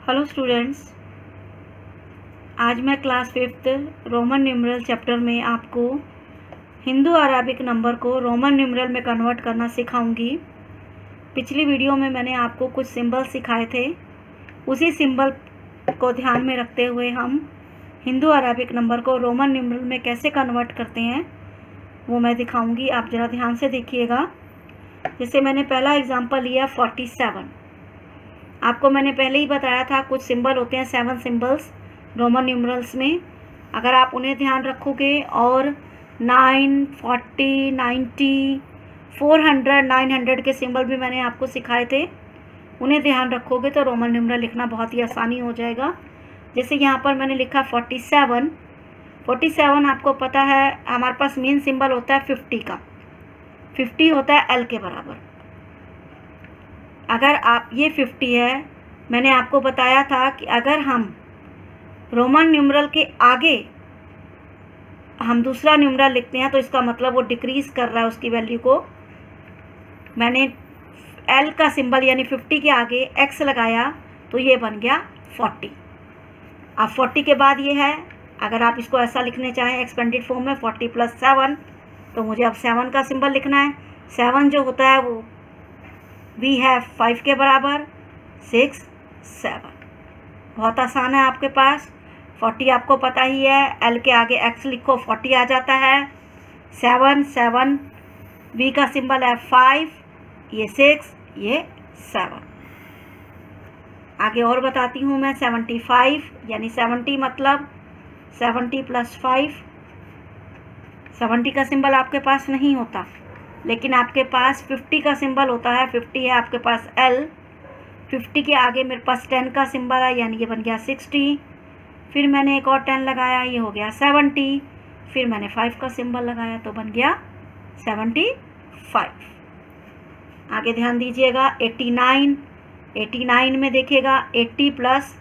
Hello students, आज मैं class 5th Roman numeral chapter में आपको हिंदू अराबिक नंबर को रोमन न्यूमरल में कन्वर्ट करना सिखाऊंगी। पिछली वीडियो में मैंने आपको कुछ सिंबल सिखाए थे, उसी सिंबल को ध्यान में रखते हुए हम हिंदू अराबिक नंबर को रोमन न्यूमरल में कैसे कन्वर्ट करते हैं वो मैं दिखाऊंगी। आप ज़रा ध्यान से देखिएगा। जैसे मैंने पहला एग्जाम्पल लिया 47। आपको मैंने पहले ही बताया था कुछ सिंबल होते हैं 7 सिंबल्स रोमन न्यूमरल्स में। अगर आप उन्हें ध्यान रखोगे और 9, 40, 90, 400, 900 के सिंबल भी मैंने आपको सिखाए थे, उन्हें ध्यान रखोगे तो रोमन न्यूमरल लिखना बहुत ही आसानी हो जाएगा। जैसे यहाँ पर मैंने लिखा 47। 47 आपको पता है हमारे पास मेन सिंबल होता है 50 का। 50 होता है L के बराबर। अगर आप ये 50 है, मैंने आपको बताया था कि अगर हम रोमन न्यूमरल के आगे हम दूसरा न्यूमरल लिखते हैं तो इसका मतलब वो डिक्रीज़ कर रहा है उसकी वैल्यू को। मैंने L का सिंबल यानी 50 के आगे X लगाया तो ये बन गया 40। अब 40 के बाद ये है, अगर आप इसको ऐसा लिखने चाहें एक्सपेंडेड फॉर्म में 40 + 7, तो मुझे अब 7 का सिंबल लिखना है। 7 जो होता है वो भी है 5 के बराबर, 6, 7। बहुत आसान है आपके पास। 40 आपको पता ही है, L के आगे X लिखो 40 आ जाता है। 7 V का सिंबल है 5, ये 6, ये 7। आगे और बताती हूँ मैं। 75 यानी 70 मतलब 70 + 5। 70 का सिंबल आपके पास नहीं होता, लेकिन आपके पास 50 का सिंबल होता है। 50 है आपके पास L। 50 के आगे मेरे पास 10 का सिंबल है, यानी ये बन गया 60। फिर मैंने एक और 10 लगाया, ये हो गया 70। फिर मैंने 5 का सिंबल लगाया तो बन गया 75। आगे ध्यान दीजिएगा 89। 89 में देखिएगा 80 +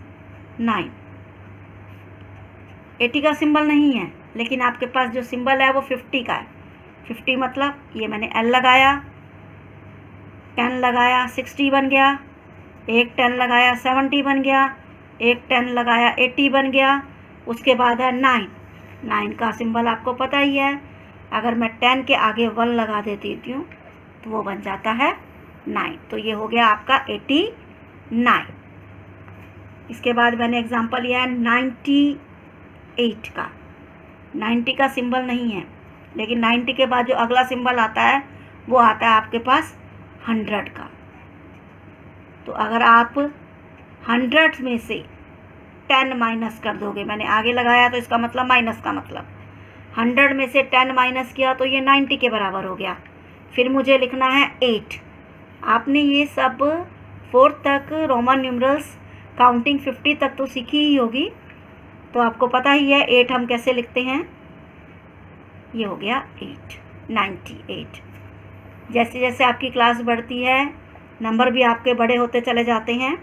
9। 80 का सिंबल नहीं है, लेकिन आपके पास जो सिंबल है वो 50 का है। 50 मतलब ये मैंने L लगाया, 10 लगाया 60 बन गया, एक 10 लगाया 70 बन गया, एक 10 लगाया 80 बन गया। उसके बाद है 9। 9 का सिंबल आपको पता ही है, अगर मैं 10 के आगे 1 लगा देती हूँ तो वो बन जाता है 9। तो ये हो गया आपका 89। इसके बाद मैंने एग्जांपल लिया है 98 का। 90 का सिंबल नहीं है, लेकिन 90 के बाद जो अगला सिंबल आता है वो आता है आपके पास 100 का। तो अगर आप 100 में से 10 माइनस कर दोगे, मैंने आगे लगाया तो इसका मतलब माइनस का मतलब 100 में से 10 माइनस किया तो ये 90 के बराबर हो गया। फिर मुझे लिखना है 8। आपने ये सब 4 तक रोमन न्यूमरल्स काउंटिंग 50 तक तो सीखी ही होगी, तो आपको पता ही है 8 हम कैसे लिखते हैं। ये हो गया 8, 98। जैसे जैसे आपकी क्लास बढ़ती है नंबर भी आपके बड़े होते चले जाते हैं।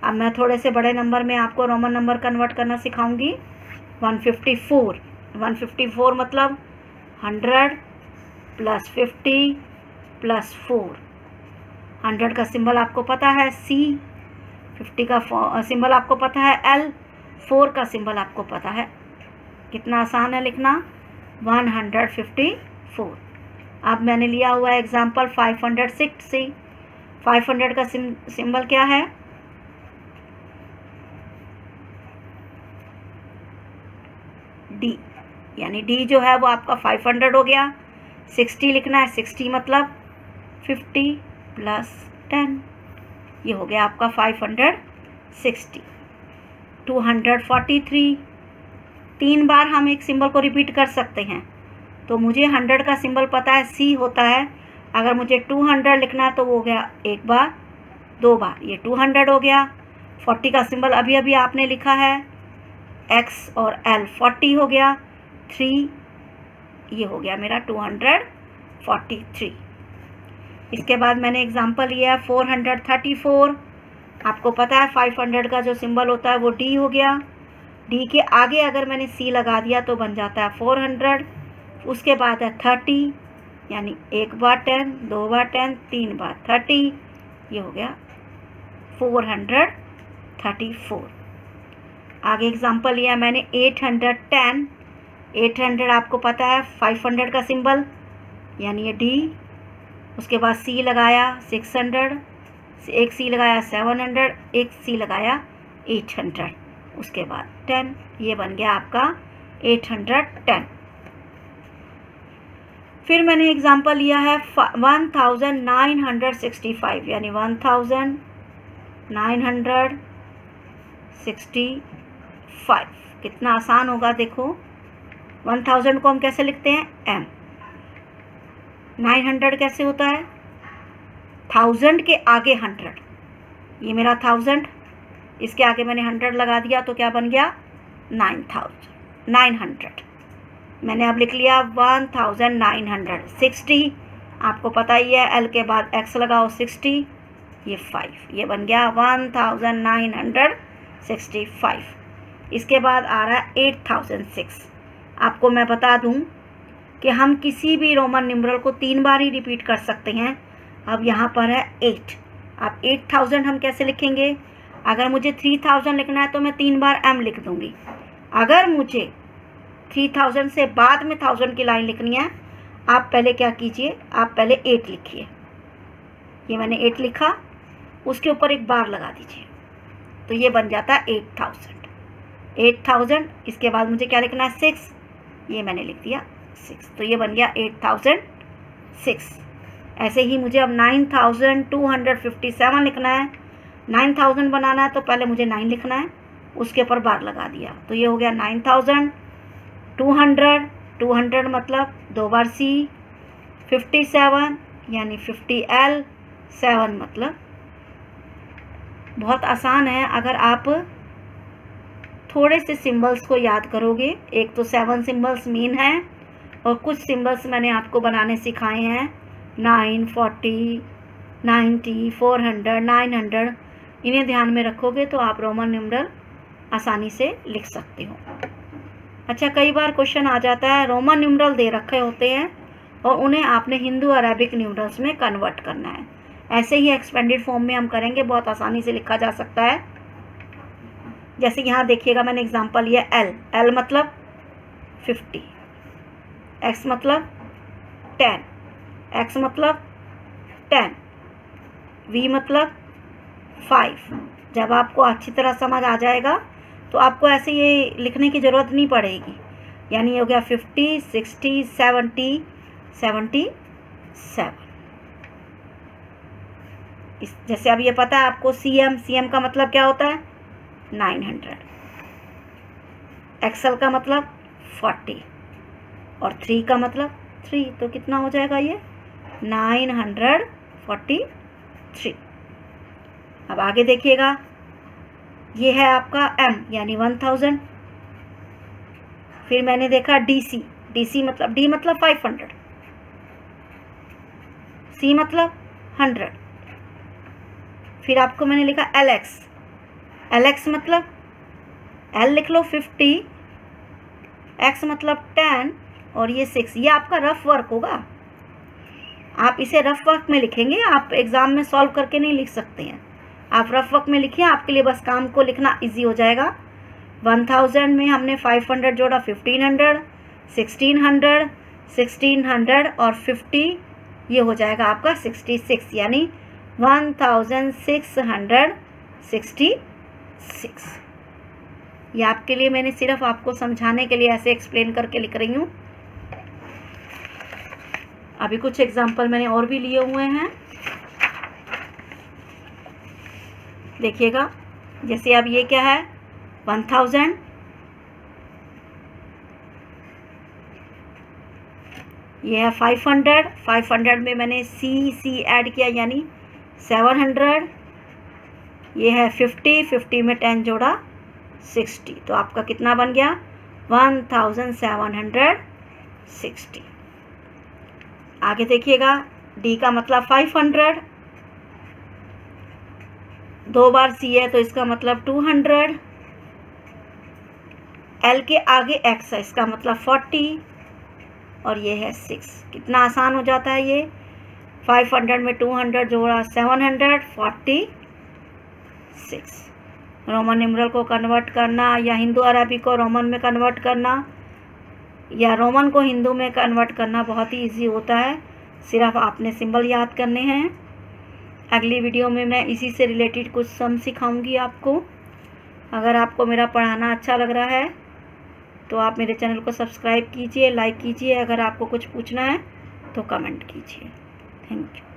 अब मैं थोड़े से बड़े नंबर में आपको रोमन नंबर कन्वर्ट करना सिखाऊंगी। 154। 154 मतलब 100 + 50 + 4। 100 का सिंबल आपको पता है C। 50 का सिंबल आपको पता है L। 4 का सिंबल आपको पता है। कितना आसान है लिखना, 154। अब मैंने लिया हुआ है एग्जाम्पल 560। 500 का सिंबल क्या है, D। यानी D जो है वो आपका 500 हो गया। 60 लिखना है, 60 मतलब 50 + 10। ये हो गया आपका 560। 243। 3 बार हम एक सिंबल को रिपीट कर सकते हैं। तो मुझे 100 का सिंबल पता है C होता है। अगर मुझे 200 लिखना है तो वो हो गया 1 बार, 2 बार, ये 200 हो गया। 40 का सिंबल अभी अभी आपने लिखा है, X और L 40 हो गया। 3, ये हो गया मेरा 243। इसके बाद मैंने एग्जाम्पल लिया है 434। आपको पता है 500 का जो सिंबल होता है वो D हो गया। D के आगे अगर मैंने C लगा दिया तो बन जाता है 400। उसके बाद है 30, यानी 1 बार 10, 2 बार 10, 3 बार 30। ये हो गया 430। 34। आगे एग्जांपल लिया मैंने 810। 800 आपको पता है 500 का सिंबल, यानी ये डी। उसके बाद सी लगाया 600, एक सी लगाया 700, एक सी लगाया 800, उसके बाद 10। ये बन गया आपका 810। फिर मैंने एग्जांपल लिया है 1965, यानी 1965। कितना आसान होगा देखो। 1000 को हम कैसे लिखते हैं, एम। 900 कैसे होता है, 1000 के आगे 100। ये मेरा 1000, इसके आगे मैंने 100 लगा दिया तो क्या बन गया, 900। मैंने अब लिख लिया 1960। आपको पता ही है एल के बाद एक्स लगाओ 60, ये 5, ये बन गया 1965। इसके बाद आ रहा है 8006। आपको मैं बता दूं कि हम किसी भी रोमन न्यूमरल को 3 बार ही रिपीट कर सकते हैं। अब यहाँ पर है 8। अब 8000 हम कैसे लिखेंगे, अगर मुझे 3000 लिखना है तो मैं 3 बार एम लिख दूंगी। अगर मुझे 3000 से बाद में 1000 की लाइन लिखनी है, आप पहले क्या कीजिए, आप पहले 8 लिखिए। ये मैंने 8 लिखा, उसके ऊपर एक बार लगा दीजिए, तो ये बन जाता है 8000। इसके बाद मुझे क्या लिखना है, 6। ये मैंने लिख दिया 6, तो ये बन गया 8006। ऐसे ही मुझे अब 9257 लिखना है। 9000 बनाना है तो पहले मुझे 9 लिखना है, उसके ऊपर बार लगा दिया, तो ये हो गया 9200। 200 मतलब 2 बार सी। 57 यानी 50L। 7 मतलब, बहुत आसान है अगर आप थोड़े से सिंबल्स को याद करोगे। एक तो 7 सिंबल्स मेन है, और कुछ सिंबल्स मैंने आपको बनाने सिखाए हैं, 9, 40, 90, 400, 900। इन्हें ध्यान में रखोगे तो आप रोमन न्यूमरल आसानी से लिख सकते हो। अच्छा, कई बार क्वेश्चन आ जाता है, रोमन न्यूमरल दे रखे होते हैं और उन्हें आपने हिंदू अरेबिक न्यूमरल्स में कन्वर्ट करना है। ऐसे ही एक्सपेंडेड फॉर्म में हम करेंगे, बहुत आसानी से लिखा जा सकता है। जैसे यहाँ देखिएगा, मैंने एग्जांपल लिया एल। एल मतलब 50, एक्स मतलब 10, एक्स मतलब 10, वी मतलब 5। जब आपको अच्छी तरह समझ आ जाएगा तो आपको ऐसे ये लिखने की ज़रूरत नहीं पड़ेगी। यानी हो गया 50, 60, 70, 77। जैसे अब ये पता है आपको सीएम। सीएम का मतलब क्या होता है, 900। एक्सएल का मतलब 40, और 3 का मतलब 3, तो कितना हो जाएगा ये 943। अब आगे देखिएगा, ये है आपका एम यानी 1000। फिर मैंने देखा डीसी। डीसी मतलब, डी मतलब 500, सी मतलब 100। फिर आपको मैंने लिखा एलएक्स। एलएक्स मतलब, एल लिख लो 50, एक्स मतलब 10, और ये 6। ये आपका रफ वर्क होगा, आप इसे रफ वर्क में लिखेंगे, आप एग्ज़ाम में सॉल्व करके नहीं लिख सकते हैं। आप रफ वर्क में लिखिए, आपके लिए बस काम को लिखना इजी हो जाएगा। 1000 में हमने 500 जोड़ा, 1500, 1600, 1600 और 50, ये हो जाएगा आपका 66, यानी 1666। ये आपके लिए मैंने सिर्फ आपको समझाने के लिए ऐसे एक्सप्लेन करके लिख रही हूँ। अभी कुछ एग्जाम्पल मैंने और भी लिए हुए हैं, देखिएगा। जैसे अब ये क्या है, 1000, ये है 500। 500 में मैंने सी ऐड किया यानी 700। ये है 50, 50 में 10 जोड़ा 60, तो आपका कितना बन गया 1760। आगे देखिएगा, डी का मतलब 500, 2 बार सी है तो इसका मतलब 200। एल के आगे एक्स है, इसका मतलब 40, और ये है 6। कितना आसान हो जाता है ये, 500 में 200 जोड़ा 700, 46। रोमन न्यूमरल को कन्वर्ट करना, या हिंदू अरबी को रोमन में कन्वर्ट करना, या रोमन को हिंदू में कन्वर्ट करना बहुत ही इजी होता है। सिर्फ आपने सिंबल याद करने हैं। अगली वीडियो में मैं इसी से रिलेटेड कुछ सम सिखाऊंगी आपको। अगर आपको मेरा पढ़ाना अच्छा लग रहा है तो आप मेरे चैनल को सब्सक्राइब कीजिए, लाइक कीजिए। अगर आपको कुछ पूछना है तो कमेंट कीजिए। Thank you.